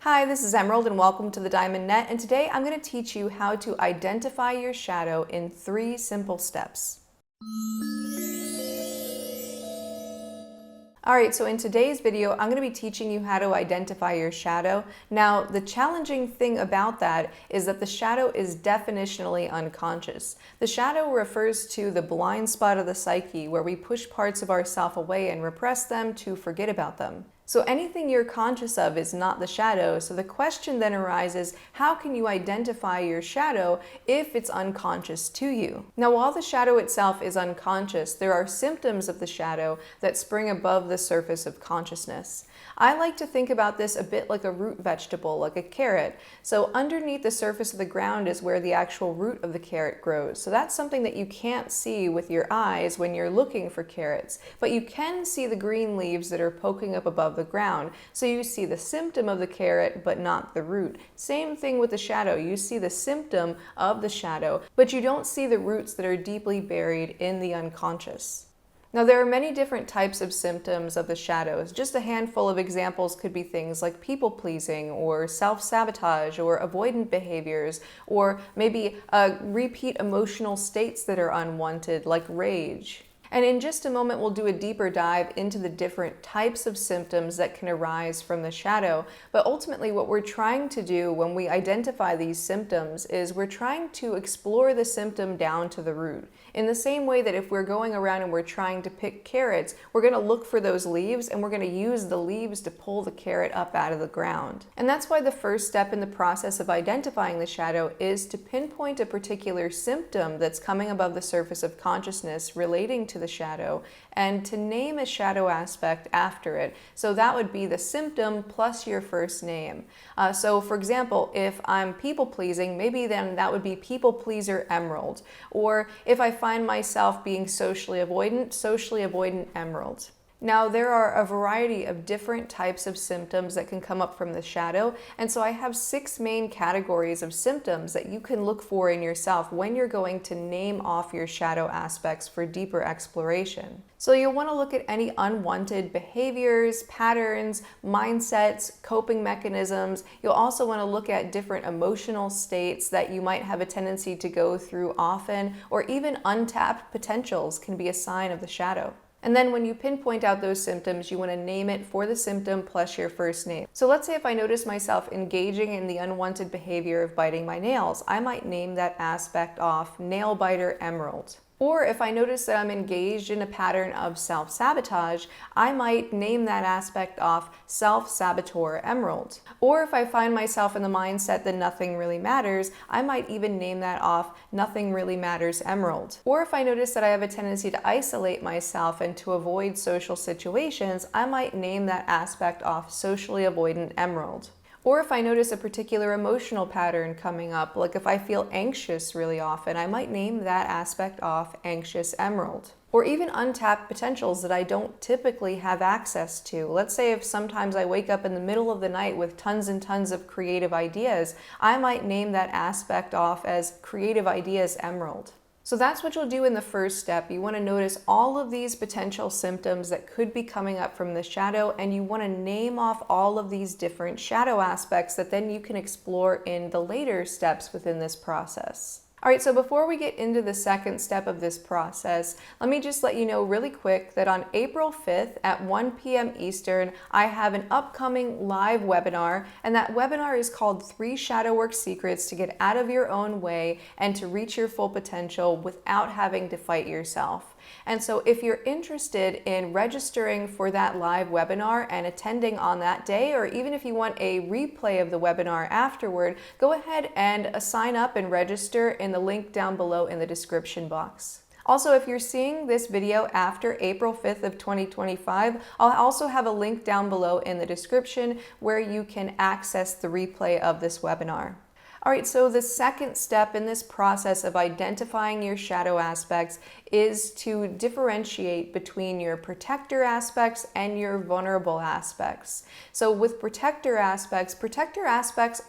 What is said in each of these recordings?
Hi, this is Emerald and welcome to the Diamond Net, and today I'm going to teach you how to identify your shadow in 3 simple steps. Alright, so in today's video, I'm going to be teaching you how to identify your shadow. Now, the challenging thing about that is that the shadow is definitionally unconscious. The shadow refers to the blind spot of the psyche where we push parts of ourself away and repress them to forget about them. So anything you're conscious of is not the shadow, so the question then arises, how can you identify your shadow if it's unconscious to you? Now, while the shadow itself is unconscious, there are symptoms of the shadow that spring above the surface of consciousness. I like to think about this a bit like a root vegetable, like a carrot. So underneath the surface of the ground is where the actual root of the carrot grows. So that's something that you can't see with your eyes when you're looking for carrots, but you can see the green leaves that are poking up above the ground. So you see the symptom of the carrot, but not the root. Same thing with the shadow. You see the symptom of the shadow, but you don't see the roots that are deeply buried in the unconscious. Now, there are many different types of symptoms of the shadows. Just a handful of examples could be things like people-pleasing or self-sabotage or avoidant behaviors, or maybe repeat emotional states that are unwanted, like rage. And in just a moment, we'll do a deeper dive into the different types of symptoms that can arise from the shadow. But ultimately, what we're trying to do when we identify these symptoms is we're trying to explore the symptom down to the root. In the same way that if we're going around and we're trying to pick carrots, we're going to look for those leaves and we're going to use the leaves to pull the carrot up out of the ground. And that's why the first step in the process of identifying the shadow is to pinpoint a particular symptom that's coming above the surface of consciousness relating to the shadow, and to name a shadow aspect after it. So that would be the symptom plus your first name. So for example, if I'm people-pleasing, maybe then that would be people-pleaser Emerald. Or if I find myself being socially avoidant Emerald. Now, there are a variety of different types of symptoms that can come up from the shadow, and so I have 6 main categories of symptoms that you can look for in yourself when you're going to name off your shadow aspects for deeper exploration. So you'll want to look at any unwanted behaviors, patterns, mindsets, coping mechanisms. You'll also want to look at different emotional states that you might have a tendency to go through often, or even untapped potentials can be a sign of the shadow. And then when you pinpoint out those symptoms, you want to name it for the symptom plus your first name. So let's say if I notice myself engaging in the unwanted behavior of biting my nails, I might name that aspect off nail biter Emerald. Or if I notice that I'm engaged in a pattern of self-sabotage, I might name that aspect off self-saboteur Emerald. Or if I find myself in the mindset that nothing really matters, I might even name that off nothing really matters Emerald. Or if I notice that I have a tendency to isolate myself and to avoid social situations, I might name that aspect off socially avoidant Emerald. Or if I notice a particular emotional pattern coming up, like if I feel anxious really often, I might name that aspect off anxious Emerald. Or even untapped potentials that I don't typically have access to. Let's say if sometimes I wake up in the middle of the night with tons and tons of creative ideas, I might name that aspect off as creative ideas Emerald. So that's what you'll do in the first step. You want to notice all of these potential symptoms that could be coming up from the shadow, and you want to name off all of these different shadow aspects that then you can explore in the later steps within this process. All right, so before we get into the second step of this process, let me just let you know really quick that on April 5th at 1 p.m. Eastern, I have an upcoming live webinar, and that webinar is called 3 Shadow Work Secrets to Get Out of Your Own Way and to Reach Your Full Potential Without Having to Fight Yourself. And so if you're interested in registering for that live webinar and attending on that day, or even if you want a replay of the webinar afterward, go ahead and sign up and register in the link down below in the description box. Also, if you're seeing this video after April 5th of 2025, I'll also have a link down below in the description where you can access the replay of this webinar. All right, so the second step in this process of identifying your shadow aspects is to differentiate between your protector aspects and your vulnerable aspects. So with protector aspects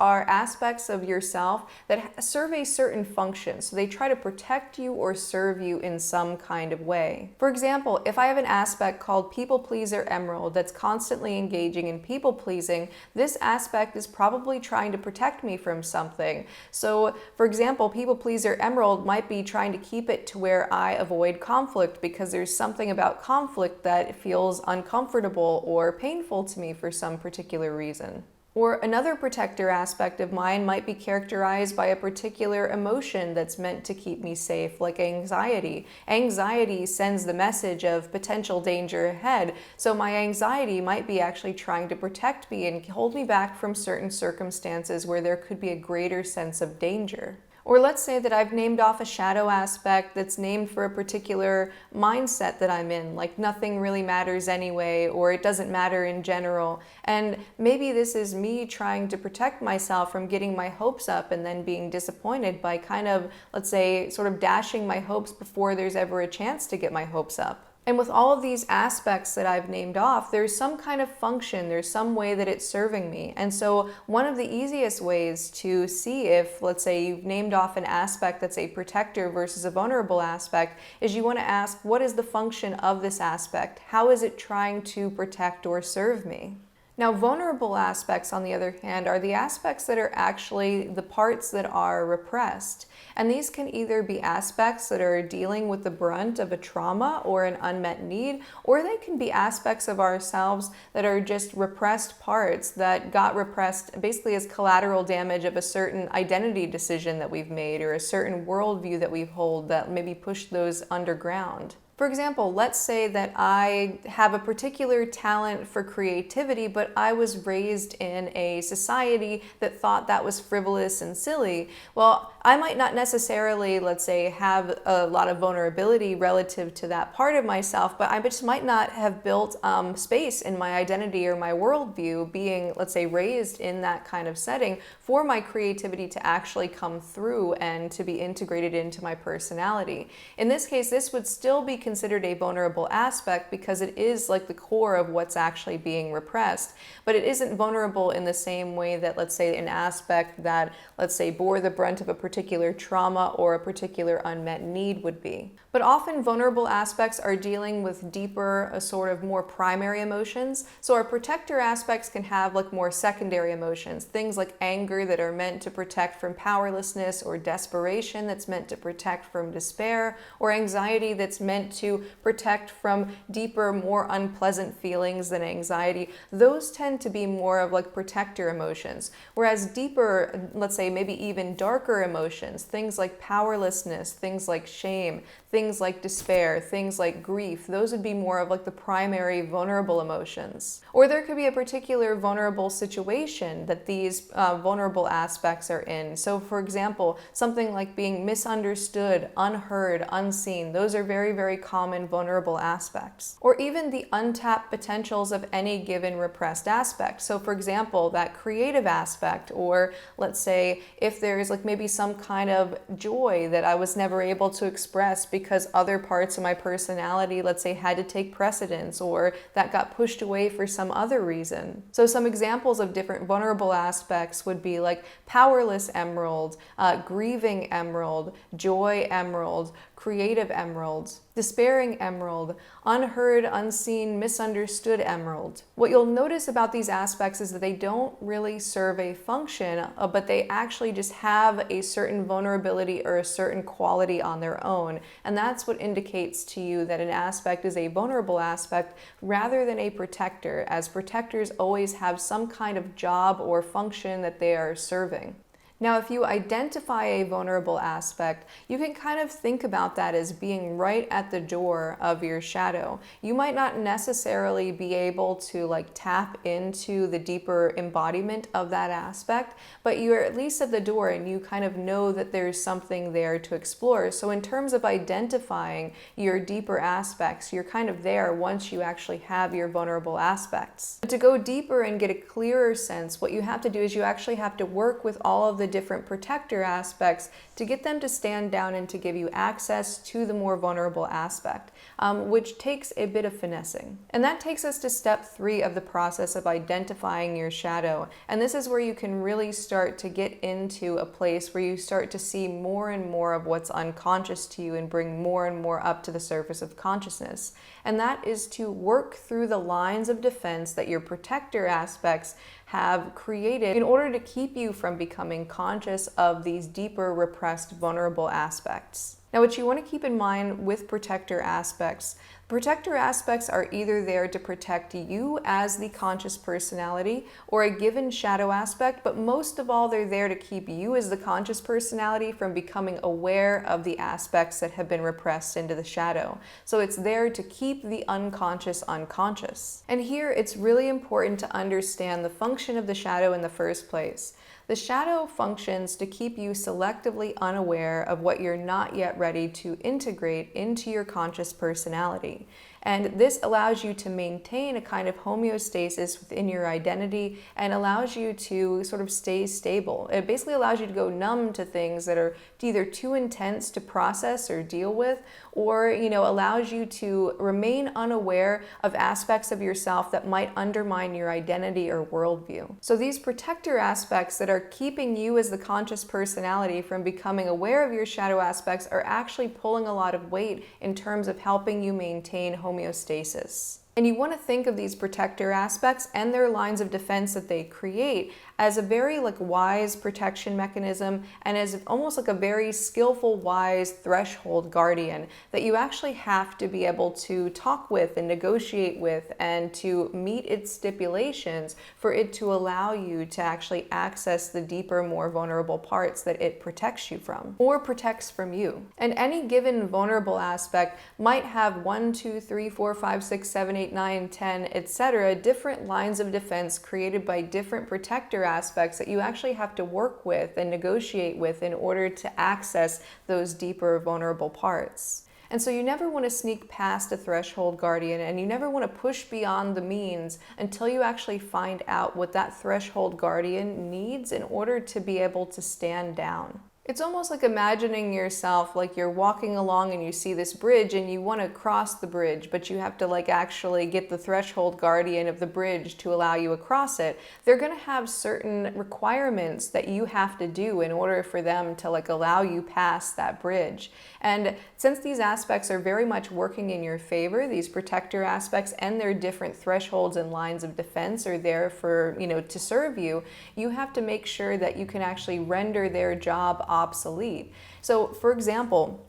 are aspects of yourself that serve a certain function. So they try to protect you or serve you in some kind of way. For example, if I have an aspect called people pleaser emerald that's constantly engaging in people pleasing, this aspect is probably trying to protect me from something. So for example, people pleaser emerald might be trying to keep it to where I avoid conflict because there's something about conflict that feels uncomfortable or painful to me for some particular reason. Or another protector aspect of mine might be characterized by a particular emotion that's meant to keep me safe, like anxiety. Anxiety sends the message of potential danger ahead, so my anxiety might be actually trying to protect me and hold me back from certain circumstances where there could be a greater sense of danger. Or let's say that I've named off a shadow aspect that's named for a particular mindset that I'm in, like nothing really matters anyway, or it doesn't matter in general. And maybe this is me trying to protect myself from getting my hopes up and then being disappointed by kind of, let's say, sort of dashing my hopes before there's ever a chance to get my hopes up. And with all of these aspects that I've named off, there's some kind of function, there's some way that it's serving me. And so one of the easiest ways to see if, let's say, you've named off an aspect that's a protector versus a vulnerable aspect is you want to ask, what is the function of this aspect? How is it trying to protect or serve me? Now, vulnerable aspects, on the other hand, are the aspects that are actually the parts that are repressed. And these can either be aspects that are dealing with the brunt of a trauma or an unmet need, or they can be aspects of ourselves that are just repressed parts that got repressed basically as collateral damage of a certain identity decision that we've made or a certain worldview that we hold that maybe pushed those underground. For example, let's say that I have a particular talent for creativity, but I was raised in a society that thought that was frivolous and silly. Well, I might not necessarily, let's say, have a lot of vulnerability relative to that part of myself, but I just might not have built space in my identity or my worldview being, let's say, raised in that kind of setting for my creativity to actually come through and to be integrated into my personality. In this case, this would still be considered a vulnerable aspect because it is like the core of what's actually being repressed, but it isn't vulnerable in the same way that, let's say, an aspect that, let's say, bore the brunt of a particular trauma or a particular unmet need would be. But often vulnerable aspects are dealing with deeper, a sort of more primary emotions. So our protector aspects can have like more secondary emotions, things like anger that are meant to protect from powerlessness, or desperation that's meant to protect from despair, or anxiety that's meant to protect from deeper, more unpleasant feelings than anxiety. Those tend to be more of like protector emotions. Whereas deeper, let's say maybe even darker emotions, things like powerlessness, things like shame, things like despair, things like grief, those would be more of like the primary vulnerable emotions. Or there could be a particular vulnerable situation that these vulnerable aspects are in. So for example, something like being misunderstood, unheard, unseen, those are very, very common vulnerable aspects. Or even the untapped potentials of any given repressed aspect. So for example, that creative aspect, or let's say if there's like maybe some kind of joy that I was never able to express because other parts of my personality, let's say, had to take precedence, or that got pushed away for some other reason. So some examples of different vulnerable aspects would be like powerless emerald, grieving emerald, joy emerald, creative emerald, despairing emerald, unheard, unseen, misunderstood emerald. What you'll notice about these aspects is that they don't really serve a function, but they actually just have a certain vulnerability or a certain quality on their own. And that's what indicates to you that an aspect is a vulnerable aspect rather than a protector, as protectors always have some kind of job or function that they are serving. Now, if you identify a vulnerable aspect, you can kind of think about that as being right at the door of your shadow. You might not necessarily be able to like tap into the deeper embodiment of that aspect, but you're at least at the door and you kind of know that there's something there to explore. So in terms of identifying your deeper aspects, you're kind of there once you actually have your vulnerable aspects. But to go deeper and get a clearer sense, what you have to do is you actually have to work with all of the different protector aspects to get them to stand down and to give you access to the more vulnerable aspect, which takes a bit of finessing. And that takes us to step 3 of the process of identifying your shadow. And this is where you can really start to get into a place where you start to see more and more of what's unconscious to you and bring more and more up to the surface of consciousness. And that is to work through the lines of defense that your protector aspects have created in order to keep you from becoming conscious of these deeper, repressed, vulnerable aspects. Now, what you want to keep in mind with protector aspects are either there to protect you as the conscious personality or a given shadow aspect, but most of all, they're there to keep you as the conscious personality from becoming aware of the aspects that have been repressed into the shadow. So it's there to keep the unconscious unconscious. And here, it's really important to understand the function of the shadow in the first place. The shadow functions to keep you selectively unaware of what you're not yet ready to integrate into your conscious personality. And this allows you to maintain a kind of homeostasis within your identity and allows you to sort of stay stable. It basically allows you to go numb to things that are either too intense to process or deal with, or allows you to remain unaware of aspects of yourself that might undermine your identity or worldview. So these protector aspects that are keeping you as the conscious personality from becoming aware of your shadow aspects are actually pulling a lot of weight in terms of helping you maintain homeostasis. And you want to think of these protector aspects and their lines of defense that they create as a very wise protection mechanism and as almost like a very skillful, wise threshold guardian that you actually have to be able to talk with and negotiate with and to meet its stipulations for it to allow you to actually access the deeper, more vulnerable parts that it protects you from or protects from you. And any given vulnerable aspect might have 1, 2, 3, 4, 5, 6, 7, 8, 9, 10, etc., different lines of defense created by different protector aspects that you actually have to work with and negotiate with in order to access those deeper vulnerable parts. And so you never want to sneak past a threshold guardian, and you never want to push beyond the means until you actually find out what that threshold guardian needs in order to be able to stand down. It's almost like imagining yourself like you're walking along and you see this bridge and you want to cross the bridge, but you have to actually get the threshold guardian of the bridge to allow you across it. They're going to have certain requirements that you have to do in order for them to allow you past that bridge. And since these aspects are very much working in your favor, these protector aspects and their different thresholds and lines of defense are there for, to serve you, you have to make sure that you can actually render their job obsolete. So, for example,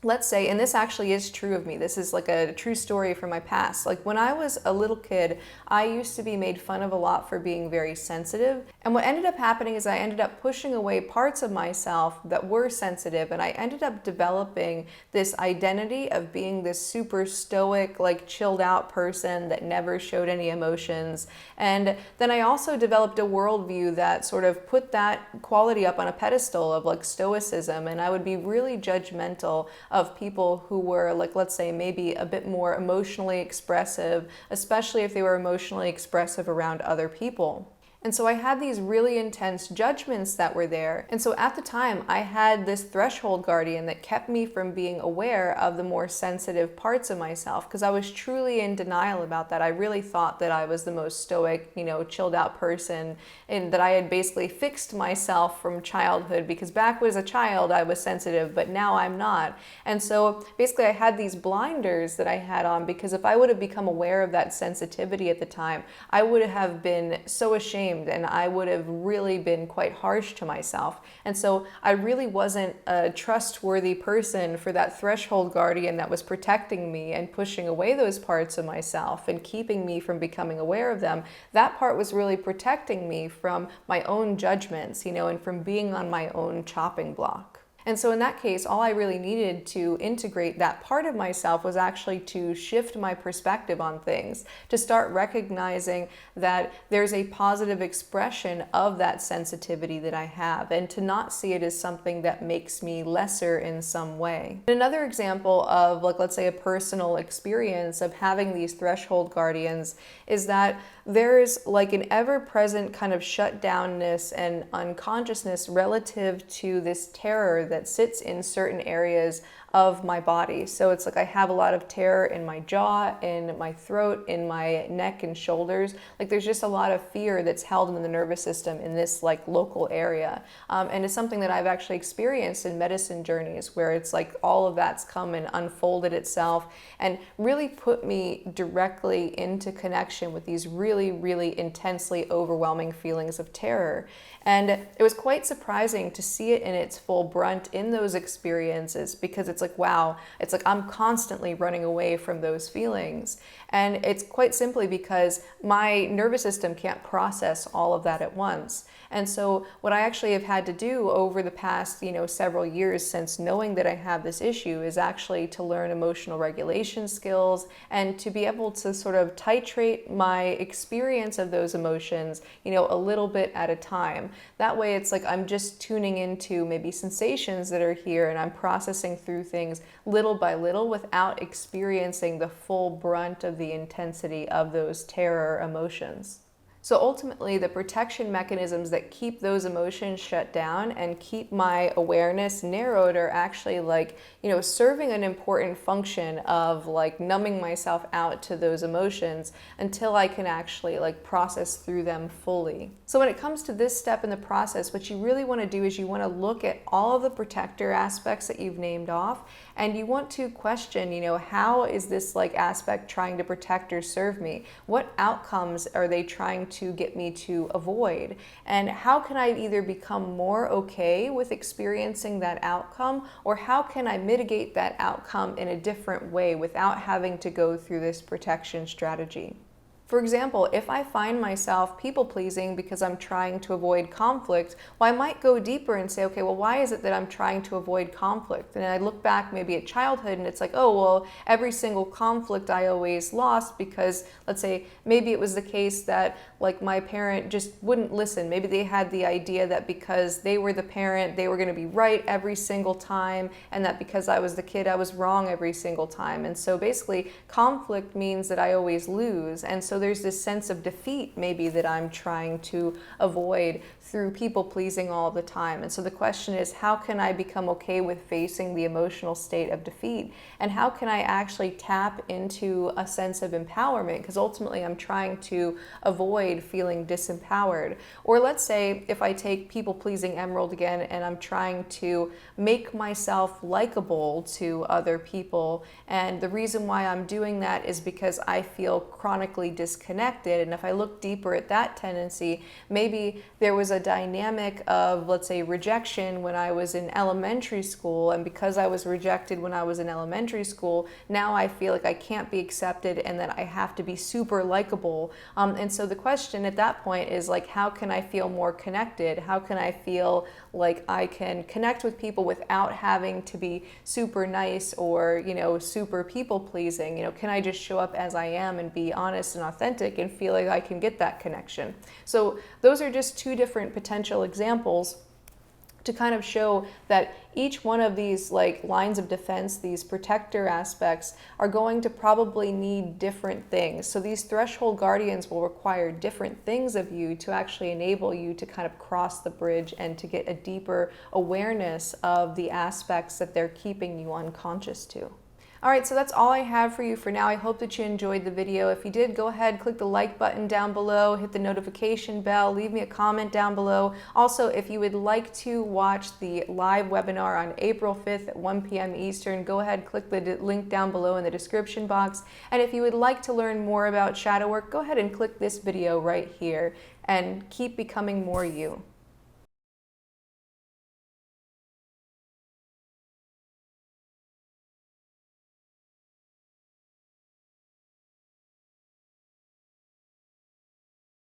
let's say, and this actually is true of me, this is a true story from my past. When I was a little kid, I used to be made fun of a lot for being very sensitive. And what ended up happening is I ended up pushing away parts of myself that were sensitive, and I ended up developing this identity of being this super stoic, chilled out person that never showed any emotions. And then I also developed a worldview that sort of put that quality up on a pedestal of stoicism, and I would be really judgmental of people who were let's say maybe a bit more emotionally expressive, especially if they were emotionally expressive around other people. And so I had these really intense judgments that were there. And so at the time, I had this threshold guardian that kept me from being aware of the more sensitive parts of myself because I was truly in denial about that. I really thought that I was the most stoic, chilled out person, and that I had basically fixed myself from childhood because back as a child, I was sensitive, but now I'm not. And so basically I had these blinders that I had on because if I would have become aware of that sensitivity at the time, I would have been so ashamed and I would have really been quite harsh to myself. And so I really wasn't a trustworthy person for that threshold guardian that was protecting me and pushing away those parts of myself and keeping me from becoming aware of them. That part was really protecting me from my own judgments, and from being on my own chopping block. And so in that case, all I really needed to integrate that part of myself was actually to shift my perspective on things, to start recognizing that there's a positive expression of that sensitivity that I have, and to not see it as something that makes me lesser in some way. Another example of, like, let's say a personal experience of having these threshold guardians is that there's like an ever-present kind of shutdownness and unconsciousness relative to this terror that sits in certain areas of my body. So it's like I have a lot of terror in my jaw, in my throat, in my neck and shoulders. Like there's just a lot of fear that's held in the nervous system in this like local area. And it's something that I've actually experienced in medicine journeys where it's like all of that's come and unfolded itself and really put me directly into connection with these really, really intensely overwhelming feelings of terror. And it was quite surprising to see it in its full brunt in those experiences, because it's like, wow, it's like I'm constantly running away from those feelings. And it's quite simply because my nervous system can't process all of that at once. And so what I actually have had to do over the past, several years since knowing that I have this issue is actually to learn emotional regulation skills and to be able to sort of titrate my experience of those emotions, a little bit at a time. That way it's like I'm just tuning into maybe sensations that are here and I'm processing through things little by little without experiencing the full brunt of the intensity of those terror emotions. So ultimately, the protection mechanisms that keep those emotions shut down and keep my awareness narrowed are actually serving an important function of numbing myself out to those emotions until I can actually process through them fully. So when it comes to this step in the process, what you really want to do is you want to look at all of the protector aspects that you've named off, and you want to question, how is this aspect trying to protect or serve me? What outcomes are they trying to get me to avoid? And how can I either become more okay with experiencing that outcome, or how can I mitigate that outcome in a different way without having to go through this protection strategy? For example, if I find myself people-pleasing because I'm trying to avoid conflict, well, I might go deeper and say, okay, well, why is it that I'm trying to avoid conflict? And I look back maybe at childhood and it's like, oh, well, every single conflict I always lost because, let's say, maybe it was the case that my parent just wouldn't listen. Maybe they had the idea that because they were the parent, they were going to be right every single time, and that because I was the kid, I was wrong every single time. And so basically, conflict means that I always lose. And so there's this sense of defeat maybe that I'm trying to avoid through people pleasing all the time. And so the question is, how can I become okay with facing the emotional state of defeat? And how can I actually tap into a sense of empowerment? Because ultimately I'm trying to avoid feeling disempowered. Or let's say if I take people pleasing emerald again and I'm trying to make myself likable to other people, and the reason why I'm doing that is because I feel chronically disconnected. And if I look deeper at that tendency, maybe there was a dynamic of, let's say, rejection when I was in elementary school, and because I was rejected when I was in elementary school, now I feel like I can't be accepted and that I have to be super likable. And so the question at that point is how can I feel more connected? How can I feel like I can connect with people without having to be super nice or, super people pleasing? Can I just show up as I am and be honest and authentic and feel like I can get that connection? So those are just two different potential examples to kind of show that each one of these lines of defense, these protector aspects, are going to probably need different things. So these threshold guardians will require different things of you to actually enable you to kind of cross the bridge and to get a deeper awareness of the aspects that they're keeping you unconscious to. All right, so that's all I have for you for now. I hope that you enjoyed the video. If you did, go ahead, click the like button down below, hit the notification bell, leave me a comment down below. Also, if you would like to watch the live webinar on April 5th at 1 p.m. Eastern, go ahead, click the link down below in the description box. And if you would like to learn more about shadow work, go ahead and click this video right here and keep becoming more you.